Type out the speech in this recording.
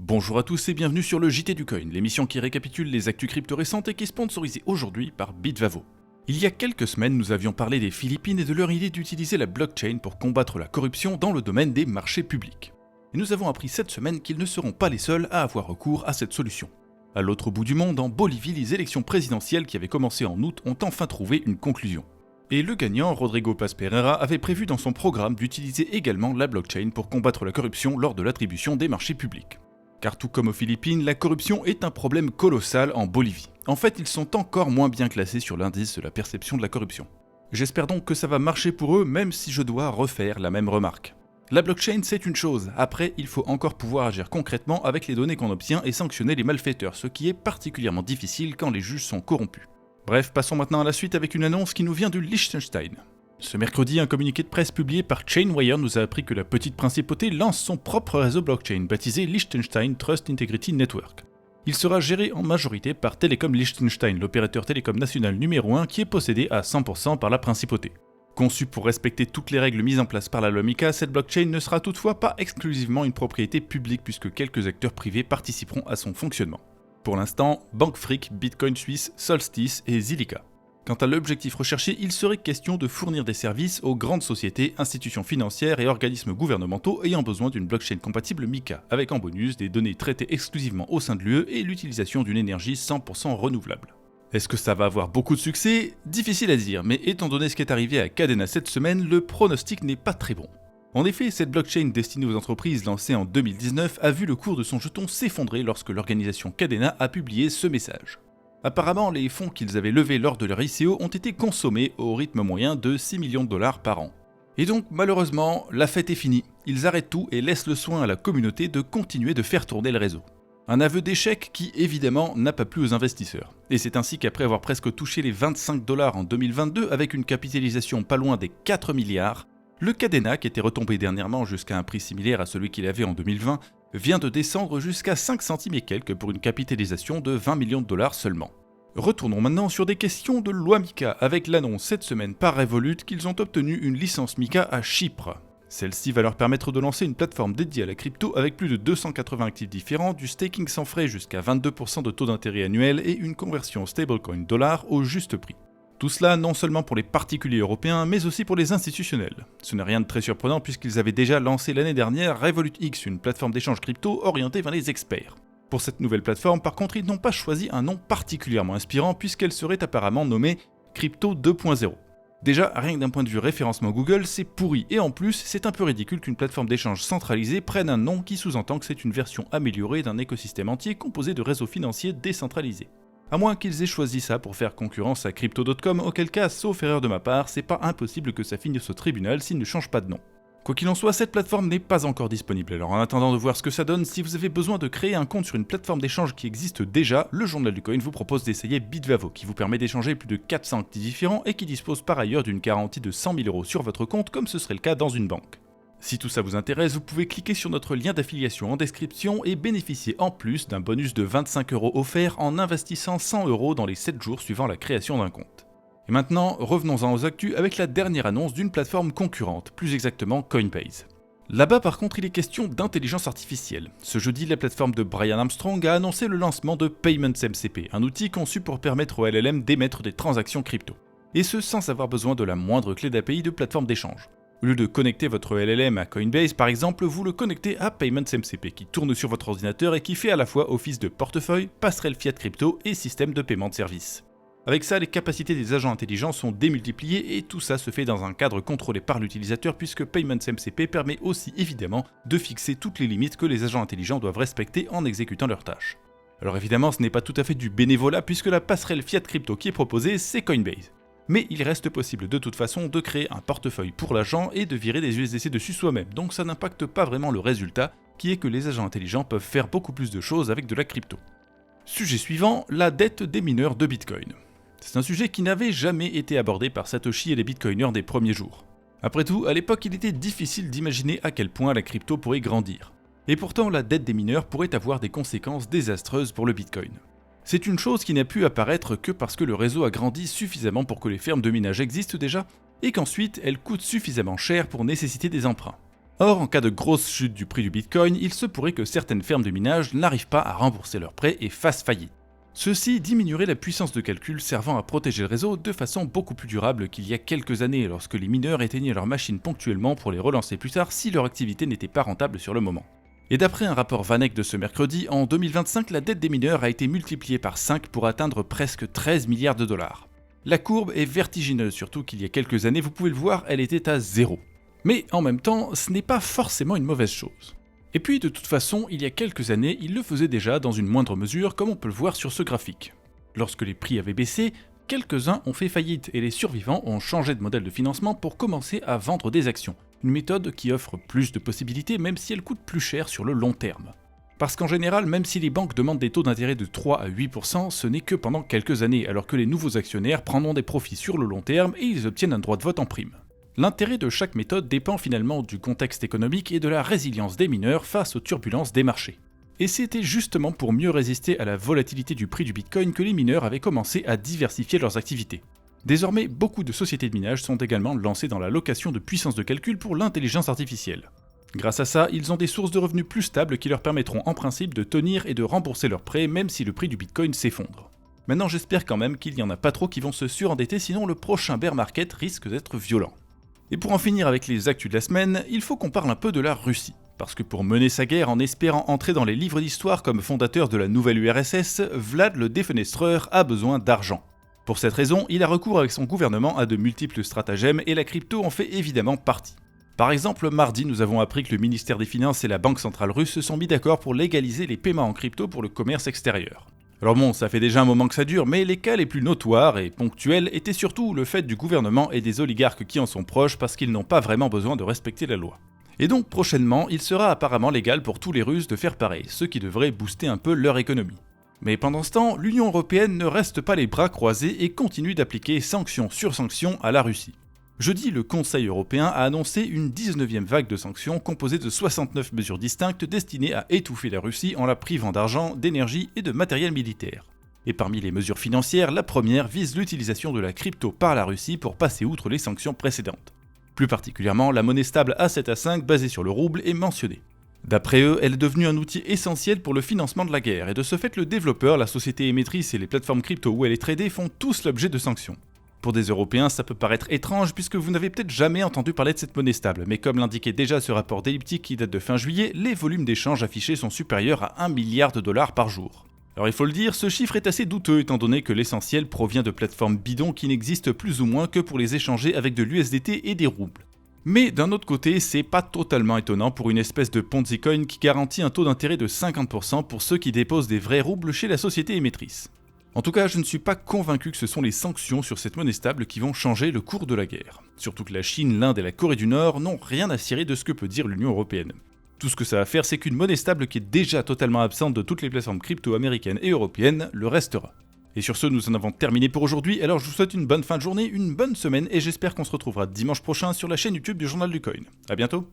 Bonjour à tous et bienvenue sur le JT du Coin, l'émission qui récapitule les actus crypto récentes et qui est sponsorisée aujourd'hui par Bitvavo. Il y a quelques semaines, nous avions parlé des Philippines et de leur idée d'utiliser la blockchain pour combattre la corruption dans le domaine des marchés publics. Et nous avons appris cette semaine qu'ils ne seront pas les seuls à avoir recours à cette solution. À l'autre bout du monde, en Bolivie, les élections présidentielles qui avaient commencé en août ont enfin trouvé une conclusion. Et le gagnant, Rodrigo Paz Pereira, avait prévu dans son programme d'utiliser également la blockchain pour combattre la corruption lors de l'attribution des marchés publics. Car tout comme aux Philippines, la corruption est un problème colossal en Bolivie. En fait, ils sont encore moins bien classés sur l'indice de la perception de la corruption. J'espère donc que ça va marcher pour eux, même si je dois refaire la même remarque. La blockchain, c'est une chose, après, il faut encore pouvoir agir concrètement avec les données qu'on obtient et sanctionner les malfaiteurs, ce qui est particulièrement difficile quand les juges sont corrompus. Bref, passons maintenant à la suite avec une annonce qui nous vient du Liechtenstein. Ce mercredi, un communiqué de presse publié par Chainwire nous a appris que la petite principauté lance son propre réseau blockchain baptisé Liechtenstein Trust Integrity Network. Il sera géré en majorité par Telecom Liechtenstein, l'opérateur télécom national numéro 1 qui est possédé à 100% par la principauté. Conçu pour respecter toutes les règles mises en place par la loi MiCA, cette blockchain ne sera toutefois pas exclusivement une propriété publique puisque quelques acteurs privés participeront à son fonctionnement. Pour l'instant, Bankfreak, Bitcoin Suisse, Solstice et Zilliqa. Quant à l'objectif recherché, il serait question de fournir des services aux grandes sociétés, institutions financières et organismes gouvernementaux ayant besoin d'une blockchain compatible MiCA, avec en bonus des données traitées exclusivement au sein de l'UE et l'utilisation d'une énergie 100% renouvelable. Est-ce que ça va avoir beaucoup de succès ? Difficile à dire, mais étant donné ce qui est arrivé à Kadena cette semaine, le pronostic n'est pas très bon. En effet, cette blockchain destinée aux entreprises lancée en 2019 a vu le cours de son jeton s'effondrer lorsque l'organisation Kadena a publié ce message. Apparemment, les fonds qu'ils avaient levés lors de leur ICO ont été consommés au rythme moyen de 6 millions de dollars par an. Et donc, malheureusement, la fête est finie. Ils arrêtent tout et laissent le soin à la communauté de continuer de faire tourner le réseau. Un aveu d'échec qui, évidemment, n'a pas plu aux investisseurs. Et c'est ainsi qu'après avoir presque touché les 25 dollars en 2022 avec une capitalisation pas loin des 4 milliards, le Kadena, qui était retombé dernièrement jusqu'à un prix similaire à celui qu'il avait en 2020, vient de descendre jusqu'à 5 centimes et quelques pour une capitalisation de 20 millions de dollars seulement. Retournons maintenant sur des questions de loi MiCA avec l'annonce cette semaine par Revolut qu'ils ont obtenu une licence MiCA à Chypre. Celle-ci va leur permettre de lancer une plateforme dédiée à la crypto avec plus de 280 actifs différents, du staking sans frais jusqu'à 22% de taux d'intérêt annuel et une conversion stablecoin dollar au juste prix. Tout cela non seulement pour les particuliers européens, mais aussi pour les institutionnels. Ce n'est rien de très surprenant puisqu'ils avaient déjà lancé l'année dernière RevolutX, une plateforme d'échange crypto orientée vers les experts. Pour cette nouvelle plateforme, par contre, ils n'ont pas choisi un nom particulièrement inspirant puisqu'elle serait apparemment nommée Crypto 2.0. Déjà, rien que d'un point de vue référencement Google, c'est pourri et en plus, c'est un peu ridicule qu'une plateforme d'échange centralisée prenne un nom qui sous-entend que c'est une version améliorée d'un écosystème entier composé de réseaux financiers décentralisés. À moins qu'ils aient choisi ça pour faire concurrence à Crypto.com, auquel cas, sauf erreur de ma part, c'est pas impossible que ça finisse au tribunal s'ils ne changent pas de nom. Quoi qu'il en soit, cette plateforme n'est pas encore disponible, alors en attendant de voir ce que ça donne, si vous avez besoin de créer un compte sur une plateforme d'échange qui existe déjà, le Journal du Coin vous propose d'essayer Bitvavo, qui vous permet d'échanger plus de 400 actifs différents et qui dispose par ailleurs d'une garantie de 100 000 € sur votre compte, comme ce serait le cas dans une banque. Si tout ça vous intéresse, vous pouvez cliquer sur notre lien d'affiliation en description et bénéficier en plus d'un bonus de 25 € offert en investissant 100 € dans les 7 jours suivant la création d'un compte. Et maintenant, revenons-en aux actus avec la dernière annonce d'une plateforme concurrente, plus exactement Coinbase. Là-bas par contre, il est question d'intelligence artificielle. Ce jeudi, la plateforme de Brian Armstrong a annoncé le lancement de PaymentsMCP, un outil conçu pour permettre aux LLM d'émettre des transactions crypto. Et ce sans avoir besoin de la moindre clé d'API de plateforme d'échange. Au lieu de connecter votre LLM à Coinbase par exemple, vous le connectez à PaymentsMCP qui tourne sur votre ordinateur et qui fait à la fois office de portefeuille, passerelle fiat crypto et système de paiement de service. Avec ça, les capacités des agents intelligents sont démultipliées et tout ça se fait dans un cadre contrôlé par l'utilisateur puisque PaymentsMCP permet aussi évidemment de fixer toutes les limites que les agents intelligents doivent respecter en exécutant leurs tâches. Alors évidemment, ce n'est pas tout à fait du bénévolat puisque la passerelle fiat crypto qui est proposée, c'est Coinbase. Mais il reste possible de toute façon de créer un portefeuille pour l'agent et de virer des USDC dessus soi-même, donc ça n'impacte pas vraiment le résultat, qui est que les agents intelligents peuvent faire beaucoup plus de choses avec de la crypto. Sujet suivant, la dette des mineurs de Bitcoin. C'est un sujet qui n'avait jamais été abordé par Satoshi et les bitcoiners des premiers jours. Après tout, à l'époque, il était difficile d'imaginer à quel point la crypto pourrait grandir. Et pourtant, la dette des mineurs pourrait avoir des conséquences désastreuses pour le Bitcoin. C'est une chose qui n'a pu apparaître que parce que le réseau a grandi suffisamment pour que les fermes de minage existent déjà, et qu'ensuite elles coûtent suffisamment cher pour nécessiter des emprunts. Or, en cas de grosse chute du prix du Bitcoin, il se pourrait que certaines fermes de minage n'arrivent pas à rembourser leurs prêts et fassent faillite. Ceci diminuerait la puissance de calcul servant à protéger le réseau de façon beaucoup plus durable qu'il y a quelques années lorsque les mineurs éteignaient leurs machines ponctuellement pour les relancer plus tard si leur activité n'était pas rentable sur le moment. Et d'après un rapport VanEck de ce mercredi, en 2025, la dette des mineurs a été multipliée par 5 pour atteindre presque 13 milliards de dollars. La courbe est vertigineuse, surtout qu'il y a quelques années, vous pouvez le voir, elle était à 0. Mais en même temps, ce n'est pas forcément une mauvaise chose. Et puis de toute façon, il y a quelques années, il le faisait déjà dans une moindre mesure comme on peut le voir sur ce graphique. Lorsque les prix avaient baissé, quelques-uns ont fait faillite et les survivants ont changé de modèle de financement pour commencer à vendre des actions. Une méthode qui offre plus de possibilités même si elle coûte plus cher sur le long terme. Parce qu'en général, même si les banques demandent des taux d'intérêt de 3 à 8%, ce n'est que pendant quelques années, alors que les nouveaux actionnaires prendront des profits sur le long terme et ils obtiennent un droit de vote en prime. L'intérêt de chaque méthode dépend finalement du contexte économique et de la résilience des mineurs face aux turbulences des marchés. Et c'était justement pour mieux résister à la volatilité du prix du Bitcoin que les mineurs avaient commencé à diversifier leurs activités. Désormais, beaucoup de sociétés de minage sont également lancées dans la location de puissance de calcul pour l'intelligence artificielle. Grâce à ça, ils ont des sources de revenus plus stables qui leur permettront en principe de tenir et de rembourser leurs prêts même si le prix du Bitcoin s'effondre. Maintenant, j'espère quand même qu'il n'y en a pas trop qui vont se surendetter, sinon le prochain bear market risque d'être violent. Et pour en finir avec les actus de la semaine, il faut qu'on parle un peu de la Russie. Parce que pour mener sa guerre en espérant entrer dans les livres d'histoire comme fondateur de la nouvelle URSS, Vlad le Défenestreur a besoin d'argent. Pour cette raison, il a recours avec son gouvernement à de multiples stratagèmes et la crypto en fait évidemment partie. Par exemple, mardi, nous avons appris que le ministère des Finances et la Banque centrale russe se sont mis d'accord pour légaliser les paiements en crypto pour le commerce extérieur. Alors bon, ça fait déjà un moment que ça dure, mais les cas les plus notoires et ponctuels étaient surtout le fait du gouvernement et des oligarques qui en sont proches parce qu'ils n'ont pas vraiment besoin de respecter la loi. Et donc prochainement, il sera apparemment légal pour tous les Russes de faire pareil, ce qui devrait booster un peu leur économie. Mais pendant ce temps, l'Union européenne ne reste pas les bras croisés et continue d'appliquer sanction sur sanction à la Russie. Jeudi, le Conseil européen a annoncé une 19e vague de sanctions composée de 69 mesures distinctes destinées à étouffer la Russie en la privant d'argent, d'énergie et de matériel militaire. Et parmi les mesures financières, la première vise l'utilisation de la crypto par la Russie pour passer outre les sanctions précédentes. Plus particulièrement, la monnaie stable A7A5 basée sur le rouble est mentionnée. D'après eux, elle est devenue un outil essentiel pour le financement de la guerre, et de ce fait le développeur, la société émettrice et les plateformes crypto où elle est tradée font tous l'objet de sanctions. Pour des Européens, ça peut paraître étrange puisque vous n'avez peut-être jamais entendu parler de cette monnaie stable, mais comme l'indiquait déjà ce rapport d'Elliptic qui date de fin juillet, les volumes d'échanges affichés sont supérieurs à 1 milliard de dollars par jour. Alors il faut le dire, ce chiffre est assez douteux étant donné que l'essentiel provient de plateformes bidons qui n'existent plus ou moins que pour les échanger avec de l'USDT et des roubles. Mais d'un autre côté, c'est pas totalement étonnant pour une espèce de Ponzi coin qui garantit un taux d'intérêt de 50% pour ceux qui déposent des vrais roubles chez la société émettrice. En tout cas, je ne suis pas convaincu que ce sont les sanctions sur cette monnaie stable qui vont changer le cours de la guerre. Surtout que la Chine, l'Inde et la Corée du Nord n'ont rien à cirer de ce que peut dire l'Union européenne. Tout ce que ça va faire, c'est qu'une monnaie stable qui est déjà totalement absente de toutes les plateformes crypto américaines et européennes le restera. Et sur ce, nous en avons terminé pour aujourd'hui, alors je vous souhaite une bonne fin de journée, une bonne semaine, et j'espère qu'on se retrouvera dimanche prochain sur la chaîne YouTube du Journal du Coin. A bientôt.